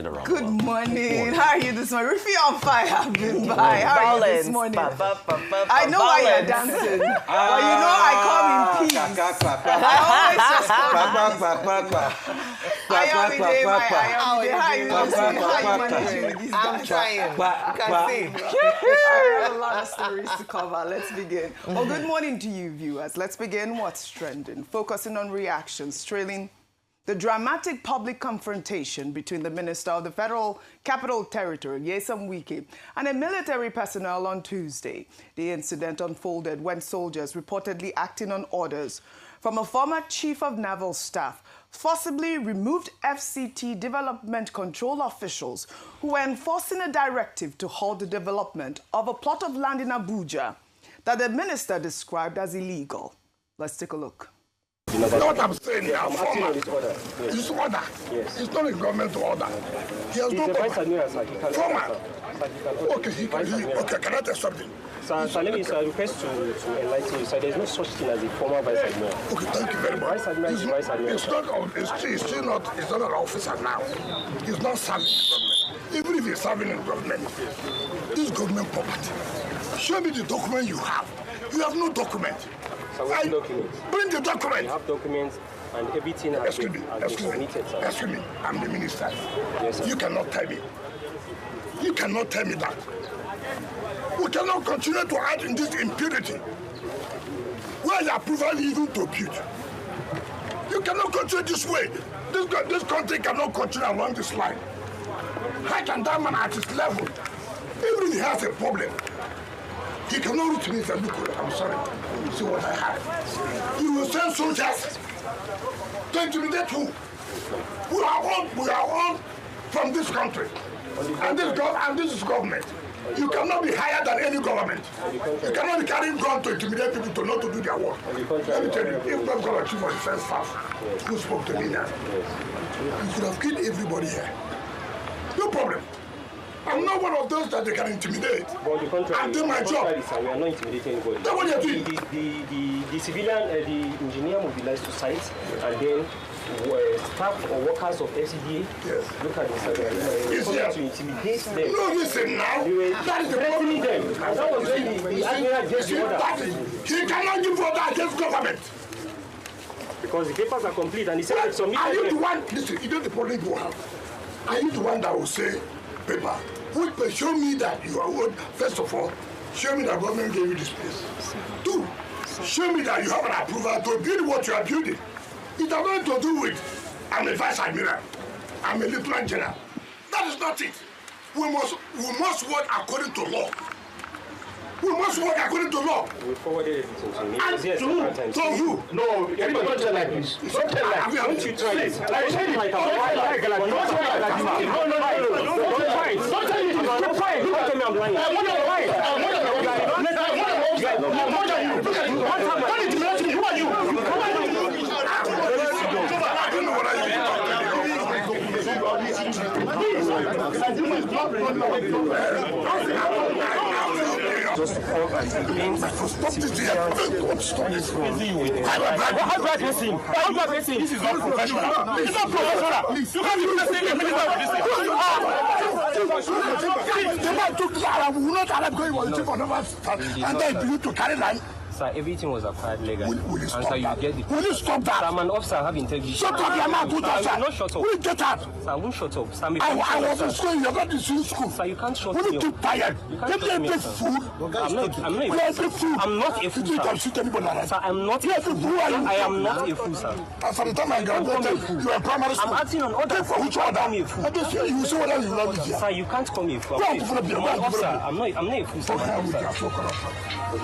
Good morning. How are you this morning? Rufai on fire. I've been by. How are you this morning? I know why you're dancing. But you know I come in peace. I always just come in peace. How are you managing with these guys? I'm trying. You can see. I have a lot of stories to cover. Let's begin. Well, good morning to you, viewers. Let's begin what's trending. Focusing on reactions, trailing the dramatic public confrontation between the Minister of the Federal Capital Territory, Nyesom Wike, and a military personnel on Tuesday. The incident unfolded when soldiers, reportedly acting on orders from a former Chief of Naval Staff, forcibly removed FCT development control officials who were enforcing a directive to halt the development of a plot of land in Abuja that the minister described as illegal. Let's take a look. You know what I'm saying here? Former. It's order. Yes. It's not a government order. He has no former. Okay, can I tell something? Sir, let me request to enlighten you. Sir, there is no such thing as a former vice admiral. Okay, thank you very much. Vice admiral is vice admiral. It's not an officer now. He's not serving the government. Even if he's serving in government, this is government property. Show me the document you have. You have no document. Documents. Bring the document. You have documents and everything has been submitted, sir. Excuse me, I'm the minister. Yes, sir. You cannot tell me. You cannot tell me that. We cannot continue to act in this impunity. Where the approval even to build. You cannot continue this way. This country cannot continue along this line. How can that man at his level, even if he has a problem, he cannot reach me and say, look, I'm sorry. You see what I have. You will send soldiers to intimidate who? We are all from this country. And this is government. You cannot be higher than any government. You cannot be carrying gun to intimidate people to not to do their work. Let me tell you, if not going to chief of defense staff who spoke to me now, you could have killed everybody here. No problem. I'm not one of those that they can intimidate. I'm doing my job. We are not intimidating anybody. That's what you're doing. The civilian, the engineer mobilized to site, and then staff or workers of FCDA look at this to intimidate them. No, listen now. They were that is the threatening them. And that was when the admiral gave the order. He cannot give order against government. Because the papers are complete and he said it's submitted. Are you the one, listen, you know the problem you have. Are you the one that will say, paper, show me that you are, first of all, show me that government gave you this place. Two, show me that you have an approval to build what you are building. It has nothing to do with, I'm a vice admiral, I'm a lieutenant general. That is not it. We must work according to law. We must work according to law. We forwarded it to me. And to who? No, everybody don't tell like this. Don't tell like this. Don't you try this. Don't tell me like that. Don't tell me I'm lying. Don't tell me I'm lying. Who are you? Just to come and explain. Stop this here. Stop this. How do I address him? How do I address him? This is not professional. It's not professional. You can't be pressing the minister of this thing. The man took the Arab, we will not Arab going on the chief of naval staff, and then you to carry line. Sir, everything was acquired legally. Will you stop and so that? You get the Will you stop that? Sir, I'm an officer, I have integrity. Shut up, your mouth, good officer. I will not shut up. Will you get out? Sir, I won't shut up. Sir, I was in school, you're not in school. Sir, you can't shut me up. Will you keep quiet? You can't shut me up, sir. Food. I'm not a fool. I'm not a fool, You sir. can shoot anybody like that. Sir, I'm not a fool. I am not a fool, sir. And from the time I graduated, you were primary school. I'm acting on orders. For which order? Call me a fool. You will see whether you love it here. Sir, you can't call me a fool. I'm an officer. I'm not a fool, sir. You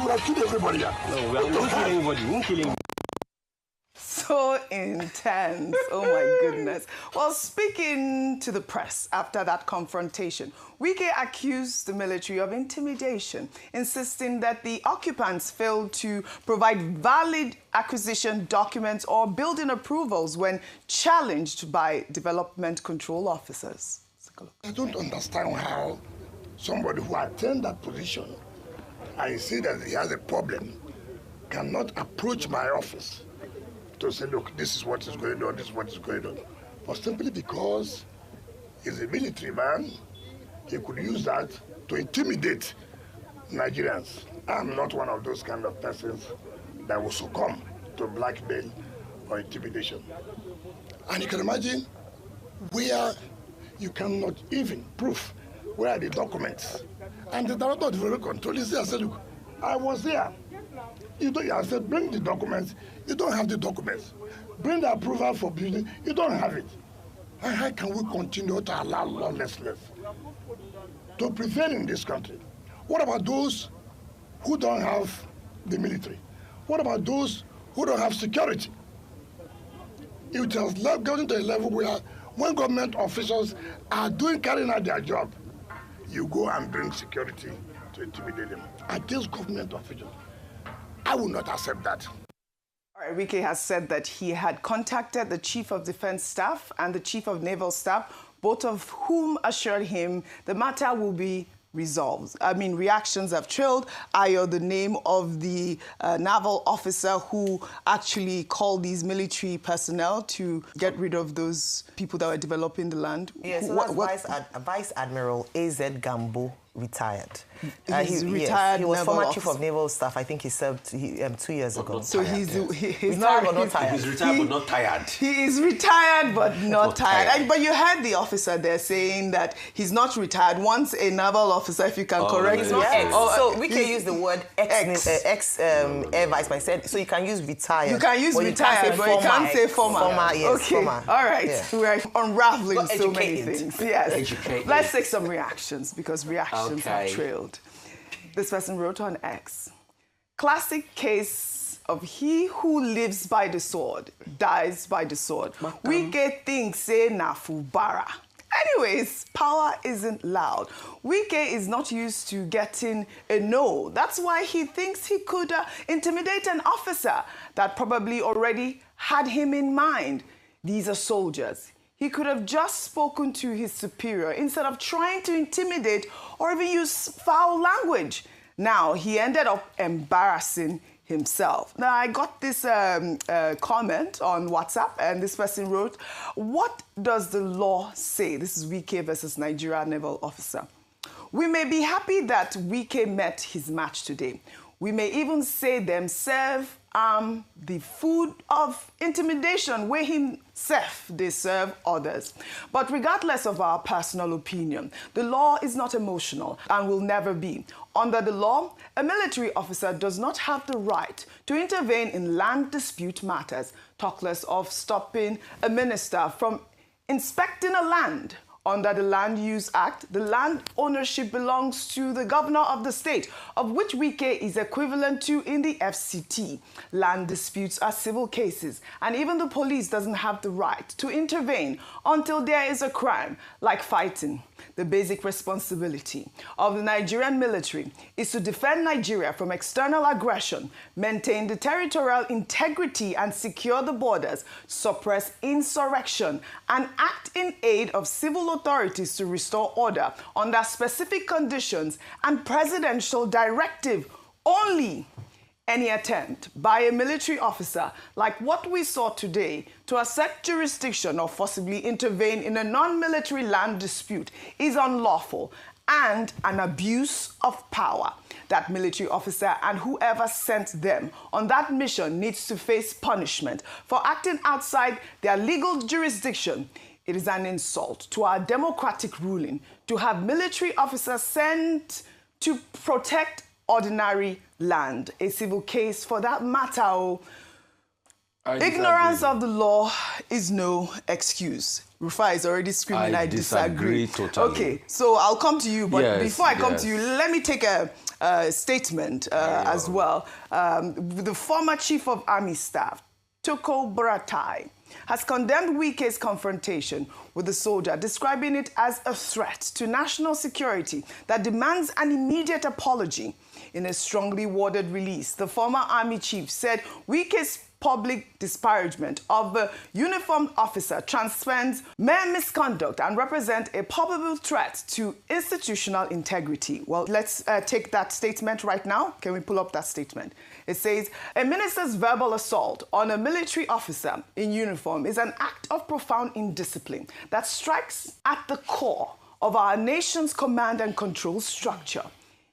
would have killed everybody here. No, we won't kill anybody. We won't kill anybody. So intense. Oh my goodness. Well, speaking to the press after that confrontation, Wike accused the military of intimidation, insisting that the occupants failed to provide valid acquisition documents or building approvals when challenged by development control officers. I don't understand how somebody who attained that position and see that he has a problem cannot approach my office to say, look, this is what is going on, this is what is going on. But simply because is a military man. He could use that to intimidate Nigerians. I'm not one of those kind of persons that will succumb to blackmail or intimidation. And you can imagine where you cannot even prove where are the documents. And the director of development control is there. I said, look, I was there. I said, bring the documents. You don't have the documents. Bring the approval for building. You don't have it. And how can we continue to allow lawlessness to prevail in this country? What about those who don't have the military? What about those who don't have security? It has gotten to a level where when government officials are carrying out their job, you go and bring security to intimidate them. Against government officials, I will not accept that. All right, Wike has said that he had contacted the Chief of Defense Staff and the Chief of Naval Staff, both of whom assured him the matter will be resolved. I mean, reactions have trailed. Ayo, the name of the naval officer who actually called these military personnel to get rid of those people that were developing the land. Yes, so that's Vice Admiral A.Z. Gambo, retired. He's retired. He was former officer. Chief of Naval Staff. I think he served 2 years ago. So he's retired not, but not tired. He's retired but not tired. He is retired but not tired. But you heard the officer there saying that he's not retired. Once a naval officer, if you can correct He's me. not ex. So we can use the word ex Air Vice President. So you can use retired. You can use retired, but you can't say former. Yes, okay. former. All right. Yeah. We're unraveling But so many educated. things. Yes. Educated. Let's take some reactions because reactions have trailed. This person wrote on X, classic case of he who lives by the sword dies by the sword. We get things say nafubara. Anyways, power isn't loud. Wike is not used to getting a no. That's why he thinks he could intimidate an officer that probably already had him in mind. These are soldiers. He could have just spoken to his superior instead of trying to intimidate or even use foul language. Now, he ended up embarrassing himself. Now, I got this comment on WhatsApp, and this person wrote, what does the law say? This is Wike versus Nigeria naval officer. We may be happy that Wike met his match today. We may even say them serve the food of intimidation where himself they serve others. But regardless of our personal opinion, the law is not emotional and will never be. Under the law, a military officer does not have the right to intervene in land dispute matters, talk less of stopping a minister from inspecting a land. Under the Land Use Act, the land ownership belongs to the governor of the state, of which Wike is equivalent to in the FCT. Land disputes are civil cases, and even the police doesn't have the right to intervene until there is a crime, like fighting. The basic responsibility of the Nigerian military is to defend Nigeria from external aggression, maintain the territorial integrity and secure the borders, suppress insurrection, and act in aid of civil authorities to restore order under specific conditions and presidential directive only. Any attempt by a military officer like what we saw today to assert jurisdiction or forcibly intervene in a non-military land dispute is unlawful and an abuse of power. That military officer and whoever sent them on that mission needs to face punishment for acting outside their legal jurisdiction. It is an insult to our democratic ruling to have military officers sent to protect ordinary land, a civil case for that matter. Ignorance of the law is no excuse. Rufai is already screaming, I disagree. Totally. Okay, so I'll come to you, but before I come to you, let me take a statement as well. The former Chief of Army Staff, Toko Buratai, has condemned Wike's confrontation with the soldier, describing it as a threat to national security that demands an immediate apology. In a strongly worded release, the former army chief said Wike's public disparagement of the uniformed officer transcends mere misconduct and represents a probable threat to institutional integrity. Well, let's take that statement right now. Can we pull up that statement? It says, a minister's verbal assault on a military officer in uniform is an act of profound indiscipline that strikes at the core of our nation's command and control structure.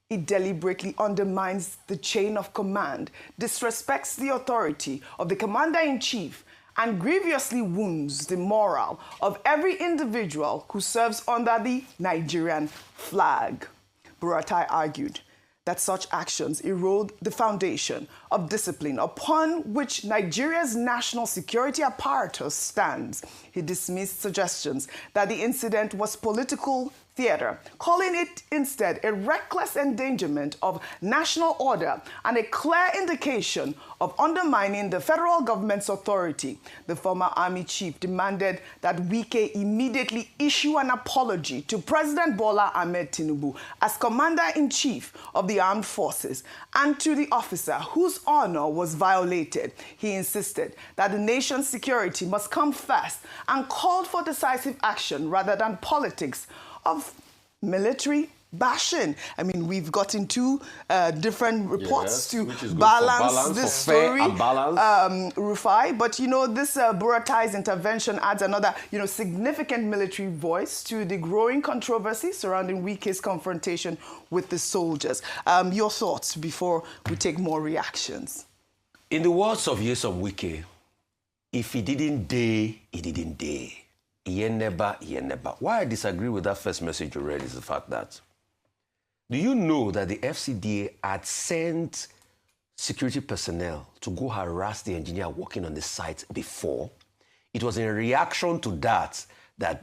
It deliberately undermines the chain of command, disrespects the authority of the commander-in-chief, and grievously wounds the morale of every individual who serves under the Nigerian flag. Buratai argued that such actions erode the foundation of discipline upon which Nigeria's national security apparatus stands. He dismissed suggestions that the incident was political theater, calling it instead a reckless endangerment of national order and a clear indication of undermining the federal government's authority. The former army chief demanded that Wike immediately issue an apology to President Bola Ahmed Tinubu as commander-in-chief of the armed forces and to the officer whose honor was violated. He insisted that the nation's security must come first and called for decisive action rather than politics of military bashing. I mean, we've gotten two different reports to balance this story, Rufai. But, you know, this Buratai's intervention adds another, significant military voice to the growing controversy surrounding Wike's confrontation with the soldiers. Your thoughts before we take more reactions? In the words of Nyesom Wike, if he didn't dare, he didn't dare. Ye never. Why I disagree with that first message you read is the fact that, do you know that the FCDA had sent security personnel to go harass the engineer working on the site before? It was in reaction to that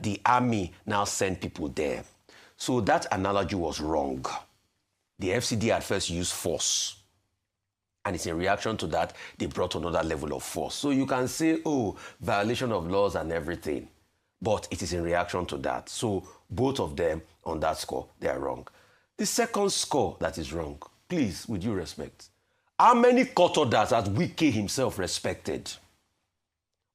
the army now sent people there. So that analogy was wrong. The FCDA at first used force. And it's in reaction to that they brought another level of force. So you can say, oh, violation of laws and everything. But it is in reaction to that. So both of them, on that score, they are wrong. The second score that is wrong, please, with due respect, how many court orders has Wike himself respected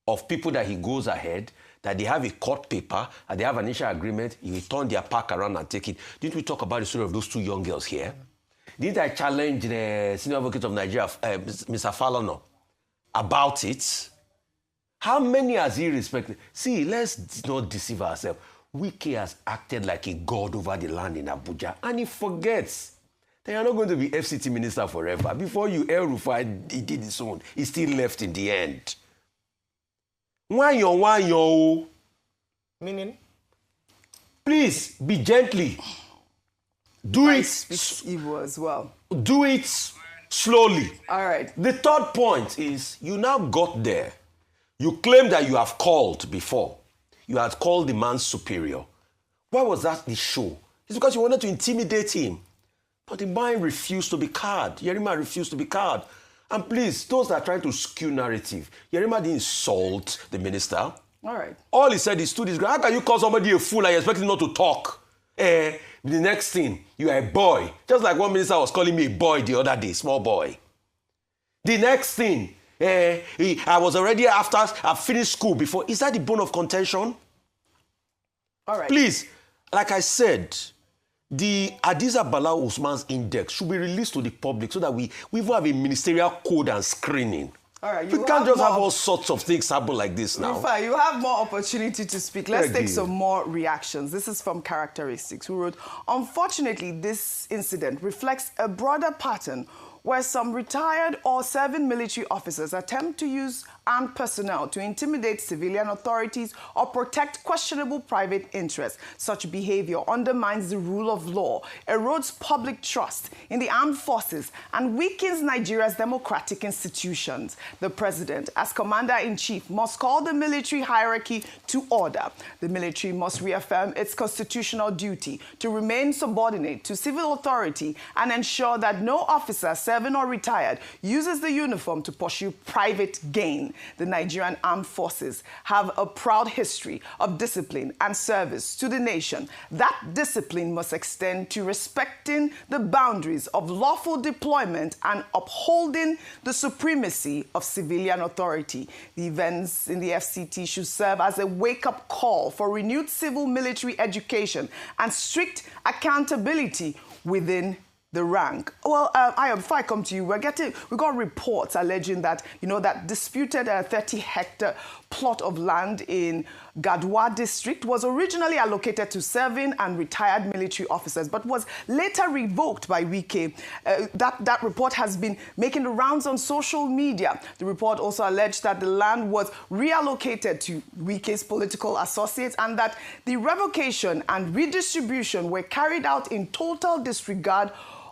of people that he goes ahead, that they have a court paper, and they have an initial agreement, he will turn their pack around and take it? Didn't we talk about the story of those two young girls here? Didn't I challenge the senior advocate of Nigeria, Mr. Falono, about it? How many has he respected? See, let's not deceive ourselves. Wike has acted like a god over the land in Abuja, and he forgets that you're not going to be FCT minister forever. Before you, Rufai, he did his own. He still left in the end. Wanyo. Meaning? Please, be gently. Do it. Speak evil as well. Do it slowly. All right. The third point is, you now got there. You claim that you have called before. You had called the man superior. Why was that the show? It's because you wanted to intimidate him. But the man refused to be cowed. Yerima refused to be cowed. And please, those that are trying to skew narrative, Yerima didn't insult the minister. All right. All he said is, stood his ground. How can you call somebody a fool and you expect him not to talk? The next thing, you are a boy. Just like one minister was calling me a boy the other day, small boy. The next thing, I was already after I finished school before. Is that the bone of contention? All right. Please, like I said, the Hadiza Bala Usman's index should be released to the public so that we even have a ministerial code and screening. All right. We can't just have all sorts of things happen like this now. Rufai, you have more opportunity to speak. Let's take some more reactions. This is from Characteristics, who wrote, unfortunately, this incident reflects a broader pattern where some retired or serving military officers attempt to use armed personnel to intimidate civilian authorities or protect questionable private interests. Such behavior undermines the rule of law, erodes public trust in the armed forces, and weakens Nigeria's democratic institutions. The president, as commander-in-chief, must call the military hierarchy to order. The military must reaffirm its constitutional duty to remain subordinate to civil authority and ensure that no officer serving or retired uses the uniform to pursue private gain. the Nigerian Armed Forces have a proud history of discipline and service to the nation. That discipline must extend to respecting the boundaries of lawful deployment and upholding the supremacy of civilian authority. The events in the FCT should serve as a wake-up call for renewed civil-military education and strict accountability within the rank. Well, before I come to you, we got reports alleging that, that disputed 30-hectare plot of land in Gadwa district was originally allocated to serving and retired military officers, but was later revoked by Wike. That report has been making the rounds on social media. The report also alleged that the land was reallocated to Wike's political associates and that the revocation and redistribution were carried out in total disregard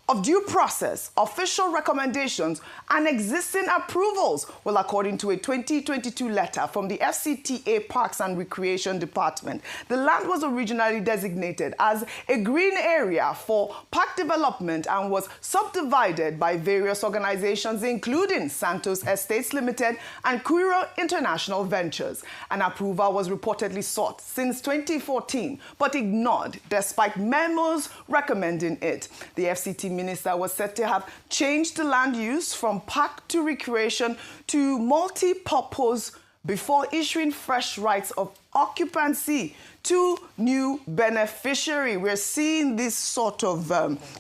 of due process, official recommendations, and existing approvals. Well, according to a 2022 letter from the FCTA Parks and Recreation Department, the land was originally designated as a green area for park development and was subdivided by various organizations, including Santos Estates Limited and Quiro International Ventures. An approval was reportedly sought since 2014, but ignored despite memos recommending it. The FCT minister was said to have changed the land use from park to recreation to multi-purpose before issuing fresh rights of occupancy to new beneficiary. We're seeing this sort of,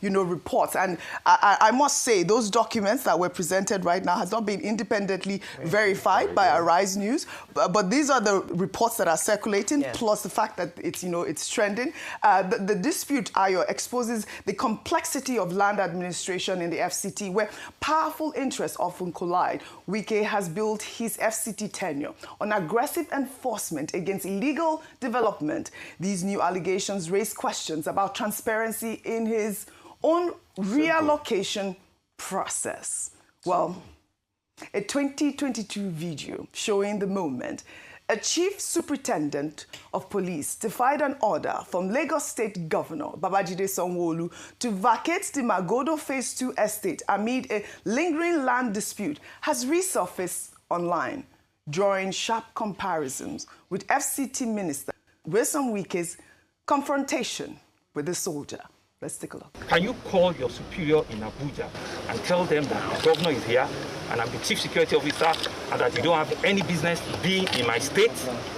reports. And I must say, those documents that were presented right now has not been independently verified by Arise News. But these are the reports that are circulating, plus the fact that it's trending. The dispute, Ayo, exposes the complexity of land administration in the FCT, where powerful interests often collide. Wike has built his FCT tenure on aggressive enforcement against illegal development. These new allegations raise questions about transparency in his own reallocation process. Well, a 2022 video showing the moment a chief superintendent of police defied an order from Lagos State Governor Babajide Sanwo-Olu to vacate the Magodo Phase 2 estate amid a lingering land dispute has resurfaced online, drawing sharp comparisons with FCT Minister Nyesom Wike's confrontation with the soldier. Let's take a look. Can you call your superior in Abuja and tell them that the governor is here and I'm the chief security officer and that you don't have any business being in my state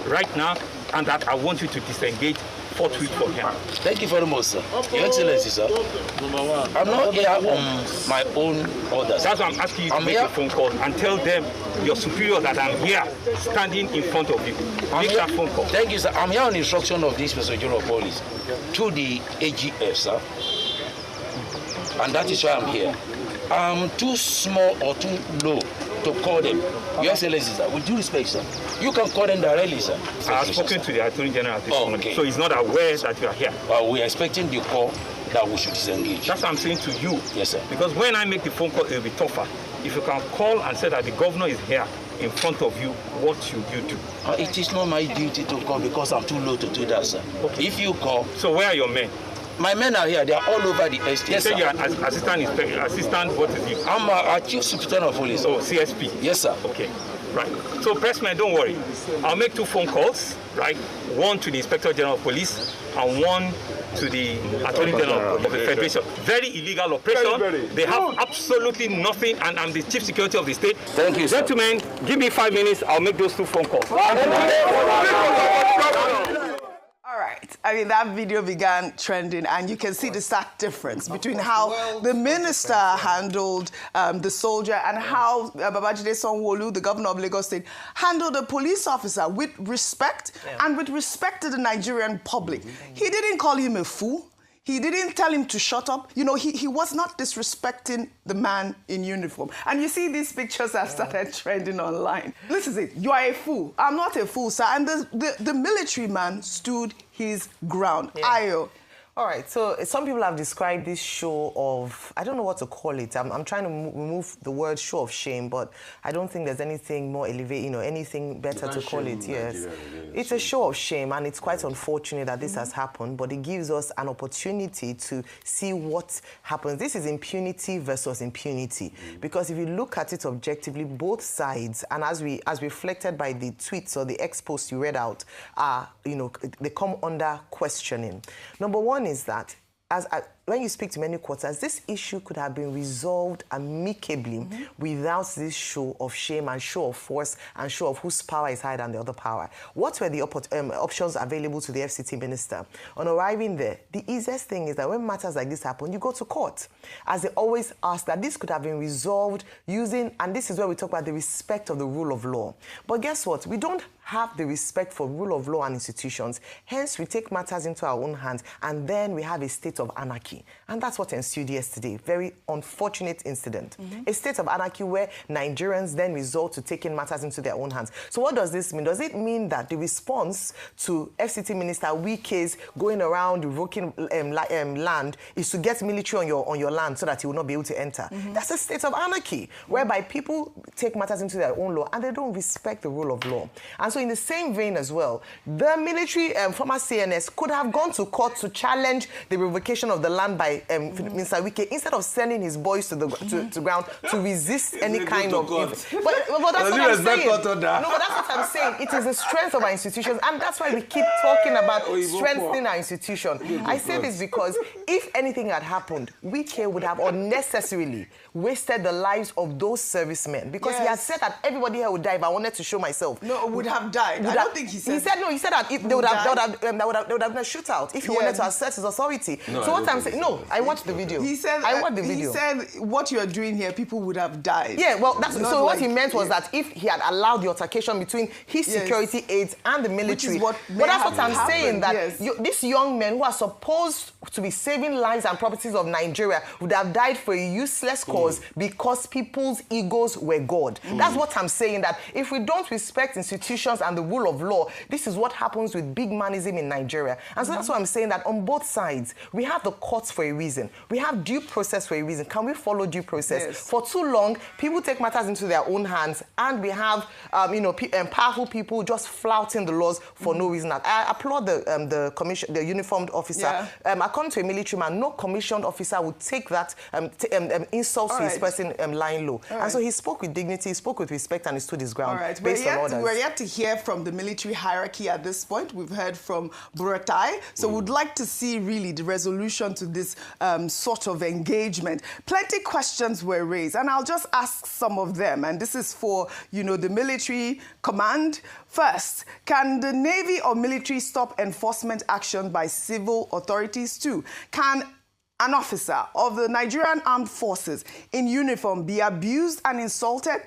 right now and that I want you to disengage forthwith for him? Thank you very much, sir. Your Excellency, sir. I'm not here on my own orders. That's why I'm asking you to make a phone call and tell them, your superior, that I'm here standing in front of you. Make that phone call. Thank you, sir. I'm here on instruction of this Inspector General of Police to the AGF, sir. And that is why I'm here. I'm too small or too low to call them. Your Excellency, sir, with due respect, sir, you can call them directly, sir. I have spoken to the Attorney General this morning, so he's not aware that you are here. We're expecting the call that we should disengage. That's what I'm saying to you. Yes, sir. Because when I make the phone call, it will be tougher. If you can call and say that the governor is here in front of you, what should you do? It is not my duty to call because I'm too low to do that, sir. Okay. If you call... So where are your men? My men are here. They are all over the estate. Yes, sir. You're an assistant, what is it? I'm a chief superintendent of police. Oh, CSP? Yes, sir. Okay, right. So, pressman, don't worry. I'll make 2 phone calls, right? One to the Inspector General of Police and one to the Attorney General of the Federation. Very illegal operation. They have absolutely nothing, and I'm the chief security of the state. Thank you, sir. Gentlemen, give me 5 minutes. I'll make those 2 phone calls. All right. I mean, that video began trending, and you can see the stark difference between how the minister handled the soldier and how Babajide Sanwo-Olu, the governor of Lagos State, handled a police officer with respect and with respect to the Nigerian public. He didn't call him a fool. He didn't tell him to shut up. You know, he was not disrespecting the man in uniform. And you see these pictures have started trending online. This is it. You are a fool. I'm not a fool, sir. And the military man stood his ground. Ayo, All right, so some people have described this show of, I don't know what to call it. I'm trying to remove the word show of shame, but I don't think there's anything more elevated, anything better to call it. Yes, it's a show of shame, and it's quite unfortunate that this has happened, but it gives us an opportunity to see what happens. This is impunity versus impunity, because if you look at it objectively, both sides, and as reflected by the tweets or the posts you read out, are, they come under questioning. Number one is that when you speak to many quarters, this issue could have been resolved amicably without this show of shame and show of force and show of whose power is higher than the other power. What were the options available to the FCT minister? On arriving there, the easiest thing is that when matters like this happen, you go to court. As they always ask, that this could have been resolved using, and this is where we talk about the respect of the rule of law. But guess what? We don't have the respect for rule of law and institutions. Hence, we take matters into our own hands, and then we have a state of anarchy. And that's what ensued yesterday. Very unfortunate incident. A state of anarchy where Nigerians then resort to taking matters into their own hands. So what does this mean? Does it mean that the response to FCT Minister Wike's going around revoking land is to get military on your land so that he will not be able to enter? That's a state of anarchy, whereby people take matters into their own law and they don't respect the rule of law. And so in the same vein as well, the military, former CNS, could have gone to court to challenge the revocation of the land by Mr. Wike, instead of sending his boys to the ground to resist any kind of... But that's what I'm saying. No, but that's what I'm saying. It is the strength of our institutions, and that's why we keep talking about strengthening our institution. I say this because if anything had happened, Wike would have unnecessarily wasted the lives of those servicemen, because he had said that everybody here would die if I wanted to show myself. No, would have died. I don't think he said... He said, no, he said that they would have been a shootout if he wanted to assert his authority. No, so what I'm saying... No, I watched the video. He said... I watched the video. He said, what you're doing here, people would have died. Yeah, well, that's... So what he meant was that if he had allowed the altercation between his security aides and the military... Which is what but that's what I'm saying, that these young men who are supposed to be saving lives and properties of Nigeria would have died for a useless cause because people's egos were God. That's what I'm saying, that if we don't respect institutions and the rule of law, this is what happens with big manism in Nigeria. And so that's why I'm saying that on both sides, we have the courts for a reason. We have due process for a reason. Can we follow due process? For too long, people take matters into their own hands, and we have, powerful people just flouting the laws for no reason. I applaud the uniformed officer. According to a military man, no commissioned officer would take that insult to his person lying low. And so he spoke with dignity, he spoke with respect, and he stood his ground based on orders. We're yet to hear from the military hierarchy at this point. We've heard from Rufai. So we'd like to see really the resolution to this sort of engagement. Plenty questions were raised, and I'll just ask some of them. And this is for, the military command. First, can the Navy or military stop enforcement action by civil authorities too? Can an officer of the Nigerian Armed Forces in uniform be abused and insulted?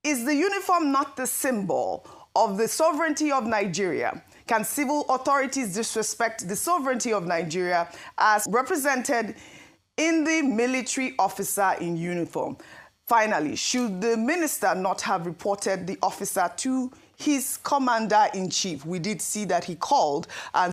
Is the uniform not the symbol of the sovereignty of Nigeria? Can civil authorities disrespect the sovereignty of Nigeria as represented in the military officer in uniform? Finally, should the minister not have reported the officer to his commander-in-chief? We did see that he called and